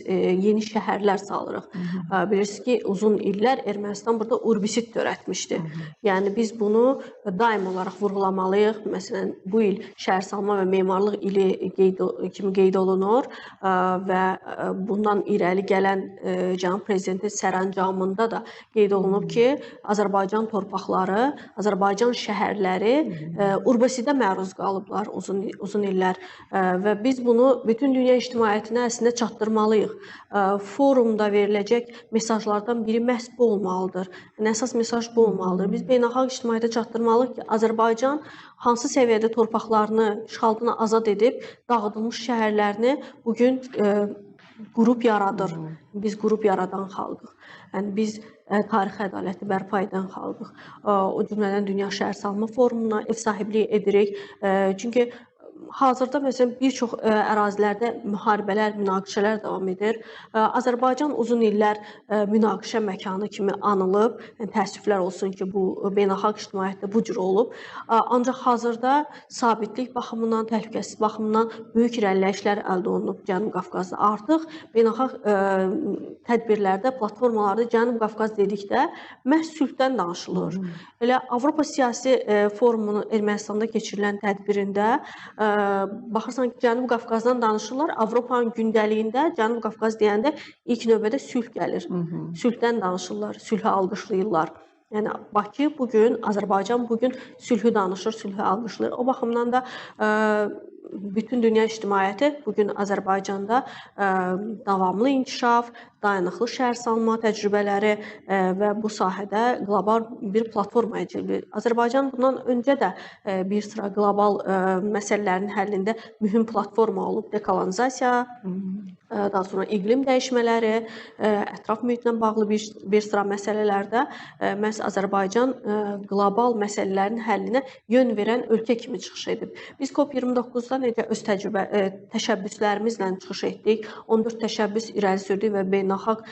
yeni şəhərlər salırıq. Bilirsiniz ki, uzun illər Ermənistan burada urbisit törətmişdi. Yəni biz bunu daim olaraq vurğulamalıyıq. Məsələn, bu il şəhərsalma və memarlıq ili kimi qeyd olunur və bundan irəli gələn cənab prezidentin sərəncamında da qeyd olunub ki, Azərbaycan torpaqları, Azərbaycan şəhərləri urbisidə məruz qalıblar uzun illər və biz bunu bütün dünya ictimaiyyətinə əslində çatdırmalıyıq. Forumda veriləcək mesajlardan biri məhz bu olmalıdır. Yəni, əsas mesaj bu olmalıdır. Biz beynəlxalq ictimaiyyətə çatdırmalıyıq ki, Azərbaycan hansı səviyyədə torpaqlarını işğaldan azad edib, dağıdılmış şəhərlərini bugün qurub yaradır. Biz qurub yaradan xalqıq. Yəni, biz tarixi ədaləti bərpa edən xalqıq. O cümlədən Dünya Şəhərsalma Forumuna ev sahibliyi edirik. Çünki hazırda məsələn bir çox ərazilərdə müharibələr, münaqişələr davam edir. Azərbaycan uzun illər münaqişə məkanı kimi anılıb. Yəni, təəssüflər olsun ki, bu beynəlxalq ictimaiyyətdə bu cür olub. Ancaq hazırda sabitlik baxımından, təhlükəsizlik baxımından böyük irəliləyişlər əldə olunub Cənubi Qafqazda. Artıq beynəlxalq tədbirlərdə, platformalarda Cənubi Qafqaz dedikdə məhz sülhdən danışılır. Elə Avropa Siyasi Forumunun Ermənistanda keçirilən tədbirində baxırsan ki, Cənubi Qafqazdan danışırlar. Avropanın gündəliyində Cənubi Qafqaz deyəndə ilk növbədə sülh gəlir. Sülhdən danışırlar, sülhü alqışlayırlar. Yəni, Bakı bugün, Azərbaycan bugün sülhü danışır, sülhü alqışlayır. O baxımdan da bütün dünya ictimaiyyəti bugün Azərbaycanda davamlı inkişaf, dayanıqlı şəhərsalma təcrübələri və bu sahədə qlobal bir platformaya çevrilir. Azərbaycan bundan öncə də bir sıra qlobal məsələlərin həllində mühüm platforma olub. Dekolonizasiya, daha sonra iqlim dəyişmələri, ətraf mühitlə bağlı bir sıra məsələlərdə məhz Azərbaycan qlobal məsələlərin həllinə yön verən ölkə kimi çıxış edib. Biz COP29-da necə öz təşəbbüslərimizlə çıxış etdik, 14 təşəbbüs irəli sürdük və beynəlxalq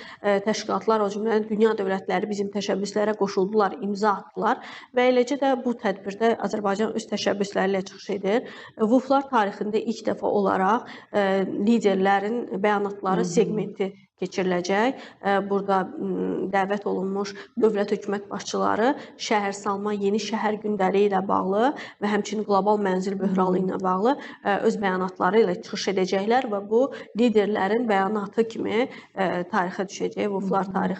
təşkilatlar, o cümlədən dünya dövlətləri bizim təşəbbüslərə qoşuldular, imza atdılar və eləcə də bu tədbirdə Azərbaycan öz təşəbbüsləri ilə çıxış edir. WUF-lar tarixində ilk dəfə olaraq liderlərin bəyanatları segmenti keçiriləcək. Burada dəvət olunmuş dövlət hökumət başçıları şəhərsalma, yeni şəhər gündəliyi ilə bağlı və həmçinin qlobal mənzil böhranı ilə bağlı öz bəyanatları ilə çıxış edəcəklər və bu liderlərin bəyanatı kimi tarixə düşəcək, WUF-lar tarixində.